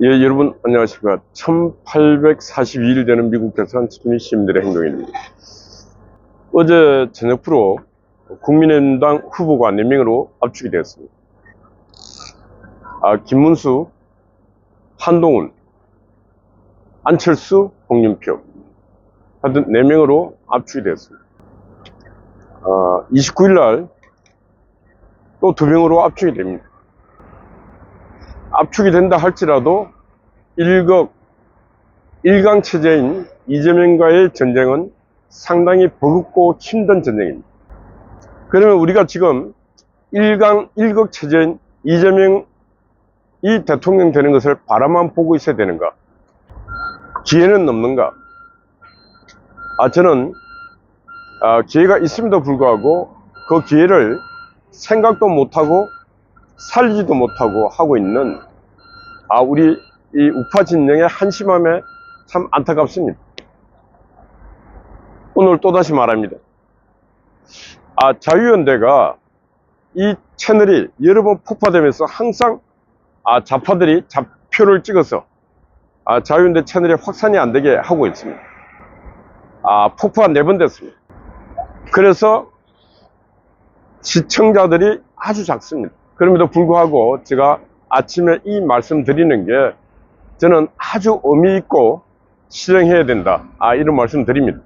예, 여러분 안녕하십니까. 1842일 되는 미국 대선 시민들의 행동입니다. 어제 저녁부로 국민의힘당 후보가 4명으로 압축이 되었습니다. 김문수, 한동훈, 안철수, 홍준표 하여튼 4명으로 압축이 되었습니다. 29일 날 또 2명으로 압축이 됩니다. 압축이 된다 할지라도 일강 체제인 이재명과의 전쟁은 상당히 버겁고 힘든 전쟁입니다. 그러면 우리가 지금 일극 체제인 이재명이 대통령 되는 것을 바라만 보고 있어야 되는가? 기회는 없는가? 저는 기회가 있음에도 불구하고 그 기회를 생각도 못하고 살리지도 못하고 하고 있는 우리 이 우파 진영의 한심함에 참 안타깝습니다. 오늘 또다시 말합니다. 자유연대가 이 채널이 여러 번 폭파되면서 항상 좌파들이 좌표를 찍어서 자유연대 채널이 확산이 안 되게 하고 있습니다. 폭파가 4번 됐습니다. 그래서 시청자들이 아주 작습니다. 그럼에도 불구하고 제가 아침에 이 말씀 드리는 게 저는 아주 의미 있고 실행해야 된다, 이런 말씀 드립니다.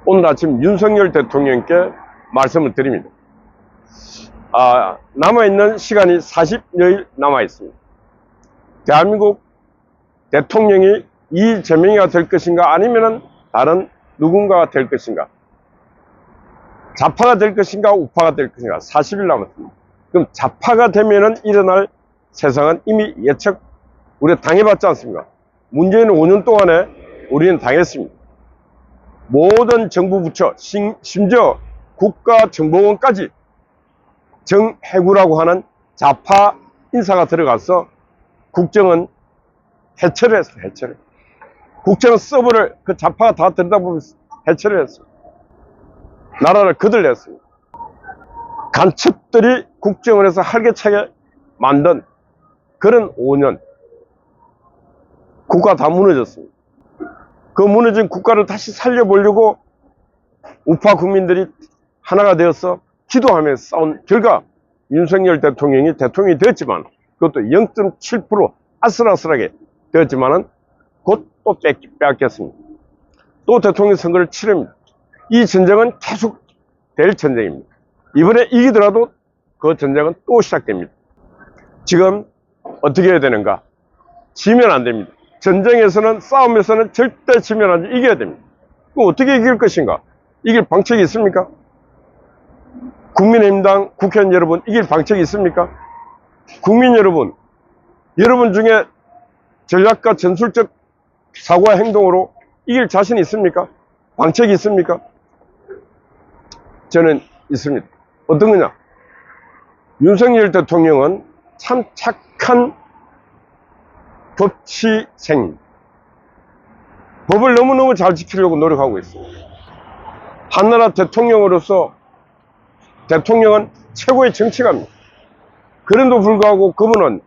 오늘 아침 윤석열 대통령께 말씀을 드립니다. 남아있는 시간이 40여일 남아있습니다. 대한민국 대통령이 이재명이가 될 것인가 아니면 다른 누군가가 될 것인가, 좌파가 될 것인가 우파가 될 것인가. 40일 남았습니다. 그럼 좌파가 되면은 일어날 세상은 이미 예측 우리가 당해봤지 않습니까? 문재인은 5년 동안에 우리는 당했습니다. 모든 정부 부처, 심지어 국가정보원까지 정해구라고 하는 좌파 인사가 들어가서 국정은 해체를 했어요. 해체를. 국정 서버를 그 좌파가 다 들여다보면서 해체를 했어요. 나라를 거들냈습니다. 간첩들이 국정을 해서 활개차게 만든 그런 5년, 국가 다 무너졌습니다. 그 무너진 국가를 다시 살려보려고 우파 국민들이 하나가 되어서 기도하면서 싸운 결과 윤석열 대통령이 대통령이 되었지만, 그것도 0.7% 아슬아슬하게 되었지만은 곧 또 빼앗겼습니다. 또 대통령 선거를 치릅니다. 이 전쟁은 계속 될 전쟁입니다. 이번에 이기더라도 그 전쟁은 또 시작됩니다. 지금 어떻게 해야 되는가? 지면 안 됩니다. 전쟁에서는, 싸움에서는 절대 지면 안 돼. 이겨야 됩니다. 그럼 어떻게 이길 것인가? 이길 방책이 있습니까? 국민의힘당 국회의원 여러분, 이길 방책이 있습니까? 국민 여러분, 여러분 중에 전략과 전술적 사고와 행동으로 이길 자신이 있습니까? 방책이 있습니까? 저는 있습니다. 어떤 거냐? 윤석열 대통령은 참 착한 법치생, 법을 너무너무 잘 지키려고 노력하고 있습니다. 한나라 대통령으로서 대통령은 최고의 정치가입니다. 그런데도 불구하고 그분은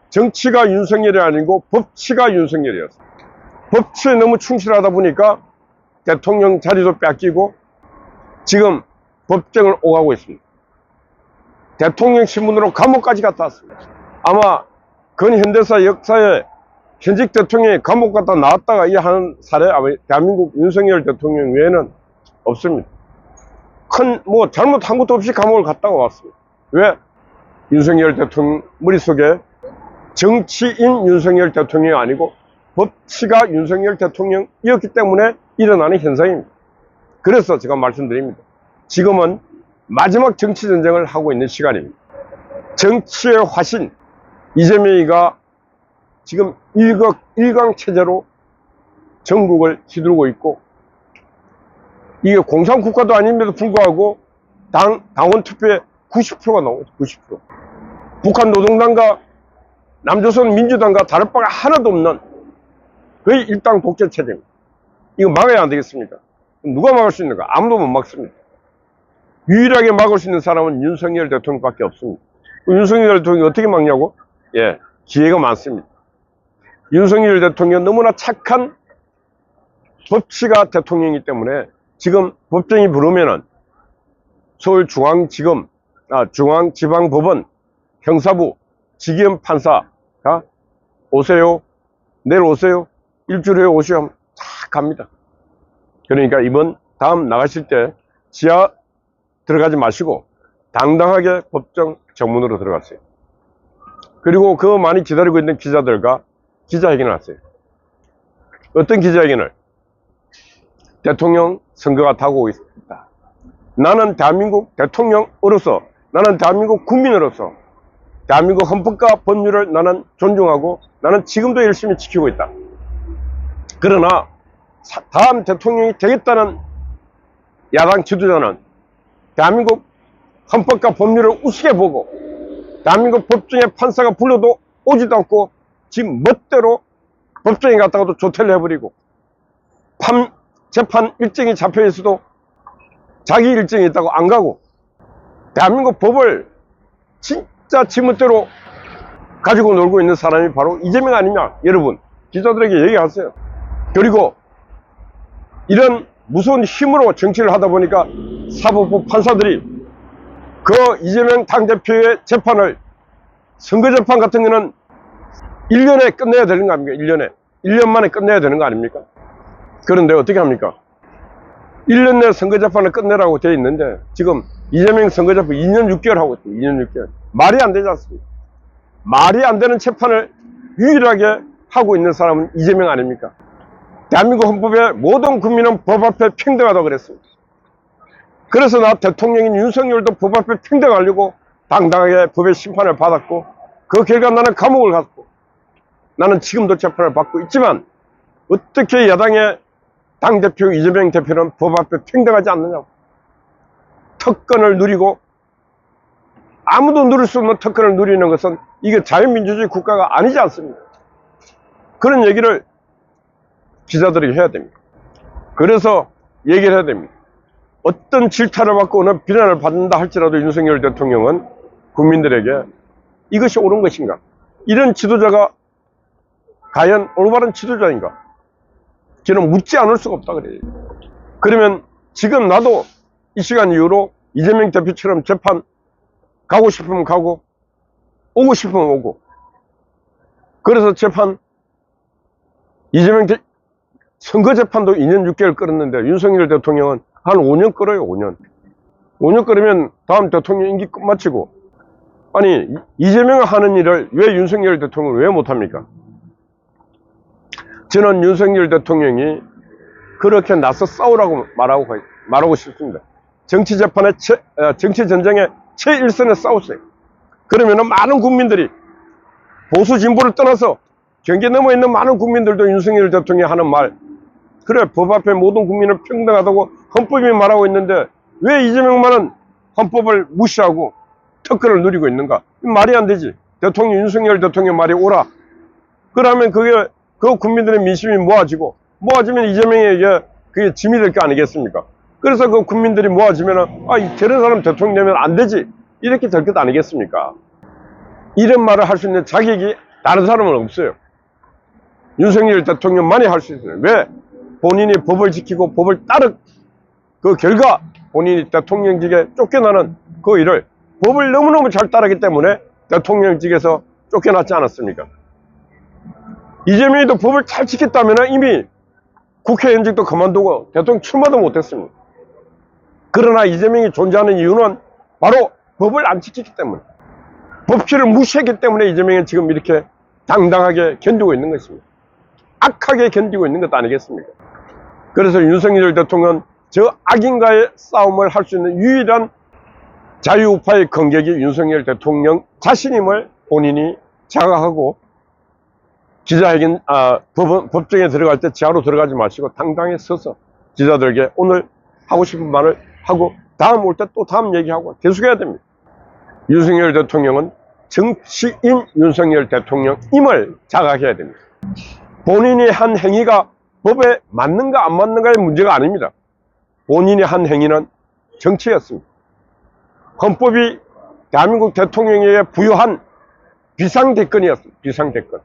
정치가 윤석열이 아니고 법치가 윤석열이었어요. 법치에 너무 충실하다 보니까 대통령 자리도 뺏기고 지금 법정을 오가고 있습니다. 대통령 신분으로 감옥까지 갔다 왔습니다. 아마 근현대사 역사에 현직 대통령이 감옥 갔다 나왔다가 이 하는 사례 아마 대한민국 윤석열 대통령 외에는 없습니다. 잘못한 것도 없이 감옥을 갔다가 왔습니다. 왜? 윤석열 대통령 머릿속에 정치인 윤석열 대통령이 아니고 법치가 윤석열 대통령이었기 때문에 일어나는 현상입니다. 그래서 제가 말씀드립니다. 지금은 마지막 정치전쟁을 하고 있는 시간입니다. 정치의 화신 이재명이가 지금 일강체제로 전국을 휘두르고 있고, 이게 공산국가도 아님에도 불구하고 당원 투표에 90%가 나오죠. 90%. 북한 노동당과 남조선 민주당과 다를 바가 하나도 없는 거의 일당 독재 체제입니다. 이거 막아야 안 되겠습니까? 누가 막을 수 있는가? 아무도 못 막습니다. 유일하게 막을 수 있는 사람은 윤석열 대통령밖에 없습니다. 윤석열 대통령이 어떻게 막냐고? 기회가 많습니다. 윤석열 대통령 너무나 착한 법치가 대통령이기 때문에 지금 법정이 부르면은 서울중앙지검, 중앙지방법원, 형사부, 지기현 판사가 오세요, 내일 오세요, 일주일 후에 오시오 하면 다 갑니다. 그러니까 다음 나가실 때 지하 들어가지 마시고 당당하게 법정 정문으로 들어갔어요. 그리고 그 많이 기다리고 있는 기자들과 기자회견을 하세요. 어떤 기자회견을? 대통령 선거가 다가오고 있다. 나는 대한민국 대통령으로서, 나는 대한민국 국민으로서 대한민국 헌법과 법률을 나는 존중하고 나는 지금도 열심히 지키고 있다. 그러나 다음 대통령이 되겠다는 야당 지도자는 대한민국 헌법과 법률을 우습게 보고 대한민국 법정에 판사가 불러도 오지도 않고 지 멋대로 법정에 갔다가도 조퇴를 해버리고 재판 일정이 잡혀 있어도 자기 일정이 있다고 안 가고 대한민국 법을 진짜 지 멋대로 가지고 놀고 있는 사람이 바로 이재명 아니냐. 여러분 기자들에게 얘기하세요. 그리고 이런 무서운 힘으로 정치를 하다 보니까 사법부 판사들이 그 이재명 당대표의 재판을, 선거재판 같은 거는 1년에 끝내야 되는 거 아닙니까? 1년 만에 끝내야 되는 거 아닙니까? 그런데 어떻게 합니까? 1년 내 선거재판을 끝내라고 되어 있는데 지금 이재명 선거재판 2년 6개월 하고 있어요. 2년 6개월. 말이 안 되지 않습니까? 말이 안 되는 재판을 유일하게 하고 있는 사람은 이재명 아닙니까? 대한민국 헌법에 모든 국민은 법 앞에 평등하다고 그랬습니다. 그래서 나 대통령인 윤석열도 법 앞에 평등하려고 당당하게 법의 심판을 받았고 그 결과 나는 감옥을 갔고 나는 지금도 재판을 받고 있지만 어떻게 야당의 당대표 이재명 대표는 법 앞에 평등하지 않느냐고. 특권을 누리고 아무도 누릴 수 없는 특권을 누리는 것은 이게 자유민주주의 국가가 아니지 않습니까? 그런 얘기를 기자들이 해야 됩니다. 그래서 얘기를 해야 됩니다. 어떤 질타를 받고 어느 비난을 받는다 할지라도 윤석열 대통령은 국민들에게 이것이 옳은 것인가? 이런 지도자가 과연 올바른 지도자인가? 저는 묻지 않을 수가 없다 그래요. 그러면 지금 나도 이 시간 이후로 이재명 대표처럼 재판 가고 싶으면 가고 오고 싶으면 오고, 그래서 재판 이재명 선거재판도 2년 6개월 끌었는데 윤석열 대통령은 한 5년 끌어요. 5년 끌으면 다음 대통령 임기 끝마치고. 아니 이재명이 하는 일을 왜 윤석열 대통령은 왜 못합니까? 저는 윤석열 대통령이 그렇게 나서 싸우라고 말하고 싶습니다. 정치전쟁의 최일선에 싸우세요. 그러면 많은 국민들이 보수 진보를 떠나서 경계 넘어 있는 많은 국민들도 윤석열 대통령이 하는 말, 그래 법 앞에 모든 국민은 평등하다고 헌법이 말하고 있는데 왜 이재명만은 헌법을 무시하고 특권을 누리고 있는가? 말이 안 되지. 대통령 윤석열 대통령 말이 옳아. 그러면 그 국민들의 민심이 모아지면 이재명에게 그게 짐이 될 거 아니겠습니까? 그래서 그 국민들이 모아지면은 저런 사람 대통령 되면 안 되지, 이렇게 될 것 아니겠습니까? 이런 말을 할 수 있는 자격이 다른 사람은 없어요. 윤석열 대통령만이 할 수 있어요. 왜? 본인이 법을 지키고 법을 따른 그 결과 본인이 대통령직에 쫓겨나는 그 일을 법을 너무너무 잘 따르기 때문에 대통령직에서 쫓겨났지 않았습니까? 이재명이도 법을 잘 지켰다면 이미 국회의원직도 그만두고 대통령 출마도 못했습니다. 그러나 이재명이 존재하는 이유는 바로 법을 안 지켰기 때문에, 법치를 무시했기 때문에 이재명은 지금 이렇게 당당하게 견디고 있는 것입니다. 악하게 견디고 있는 것도 아니겠습니까? 그래서 윤석열 대통령은 저 악인과의 싸움을 할 수 있는 유일한 자유우파의 검객이 윤석열 대통령 자신임을 본인이 자각하고 기자회견, 법정에 들어갈 때 지하로 들어가지 마시고 당당히 서서 기자들에게 오늘 하고 싶은 말을 하고 다음 올 때 또 다음 얘기하고 계속해야 됩니다. 윤석열 대통령은 정치인 윤석열 대통령임을 자각해야 됩니다. 본인이 한 행위가 법에 맞는가 안 맞는가의 문제가 아닙니다. 본인이 한 행위는 정치였습니다. 헌법이 대한민국 대통령에게 부여한 비상대권이었습니다. 비상대권.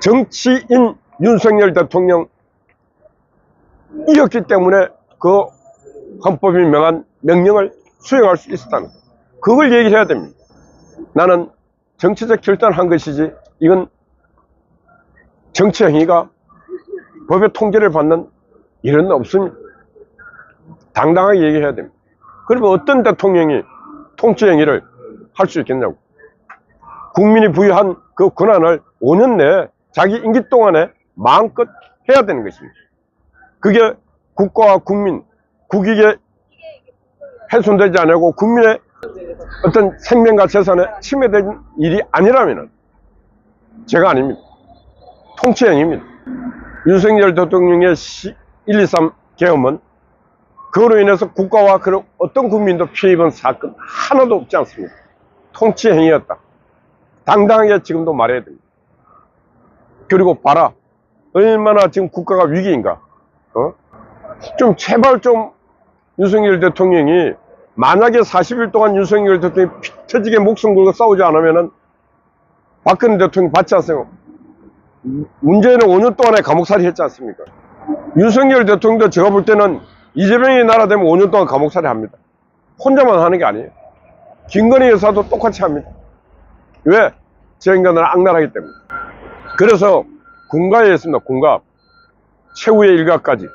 정치인 윤석열 대통령이었기 때문에 그 헌법이 명한 명령을 수행할 수 있었다는 거예요. 그걸 얘기를 해야 됩니다. 나는 정치적 결단을 한 것이지 이건 정치 행위가 법의 통제를 받는 일은 없습니다. 당당하게 얘기해야 됩니다. 그러면 어떤 대통령이 통치 행위를 할 수 있겠냐고. 국민이 부여한 그 권한을 5년 내에 자기 임기 동안에 마음껏 해야 되는 것입니다. 그게 국가와 국민, 국익에 훼손되지 않고 국민의 어떤 생명과 재산에 침해된 일이 아니라면 제가 아닙니다. 통치 행위입니다. 윤석열 대통령의 1, 2, 3 계엄은 그로 인해서 국가와 그런 어떤 국민도 피해 입은 사건 하나도 없지 않습니다. 통치 행위였다. 당당하게 지금도 말해야 됩니다. 그리고 봐라. 얼마나 지금 국가가 위기인가. 좀 제발 좀 윤석열 대통령이 만약에 40일 동안 윤석열 대통령이 피 터지게 목숨 걸고 싸우지 않으면은 박근혜 대통령 받지 않습니까? 문재인은 5년 동안에 감옥살이 했지 않습니까? 윤석열 대통령도 제가 볼 때는 이재명이 나라 되면 5년 동안 감옥살이 합니다. 혼자만 하는 게 아니에요. 김건희 여사도 똑같이 합니다. 왜? 저 인간은 악랄하기 때문에. 그래서 군가에 있습니다. 군가. 최후의 일가까지.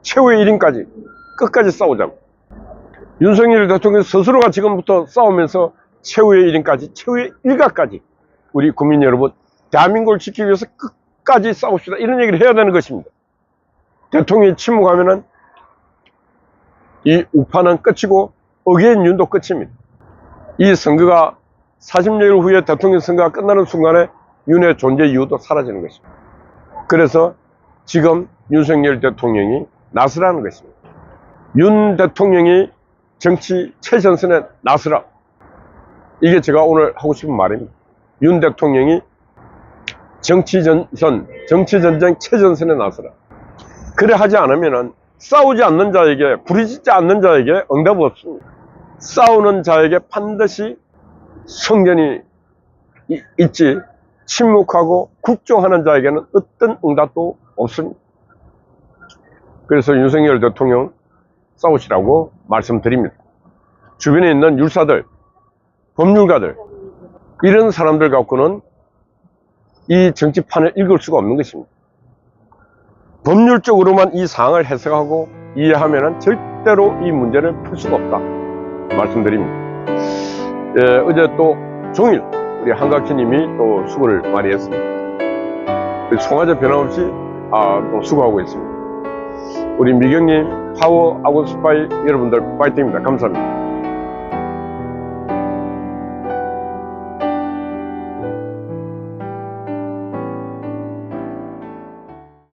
최후의 1인까지. 끝까지 싸우자고. 윤석열 대통령 스스로가 지금부터 싸우면서 최후의 1인까지, 최후의 일가까지 우리 국민 여러분, 대한민국을 지키기 위해서 끝까지 싸웁시다. 이런 얘기를 해야 되는 것입니다. 대통령이 침묵하면은 이 우파는 끝이고 어게인 윤도 끝입니다. 이 선거가 40년 후에 대통령 선거가 끝나는 순간에 윤의 존재 이유도 사라지는 것입니다. 그래서 지금 윤석열 대통령이 나서라는 것입니다. 윤 대통령이 정치 최전선에 나서라. 이게 제가 오늘 하고 싶은 말입니다. 윤 대통령이 정치전쟁 최전선에 나서라. 그래 하지 않으면은 싸우지 않는 자에게, 부르짖지 않는 자에게 응답 없습니다. 싸우는 자에게 반드시 성견이 있지, 침묵하고 국정하는 자에게는 어떤 응답도 없습니다. 그래서 윤석열 대통령 싸우시라고 말씀드립니다. 주변에 있는 율사들, 법률가들, 이런 사람들 갖고는 이 정치판을 읽을 수가 없는 것입니다. 법률적으로만 이 사항을 해석하고 이해하면 절대로 이 문제를 풀 수가 없다 말씀드립니다. 어제 또 종일 우리 한각희님이 또 수고를 많이 했습니다. 송화제 변함없이 또 수고하고 있습니다. 우리 미경님, 파워 아군 스파이 여러분들 파이팅입니다. 감사합니다.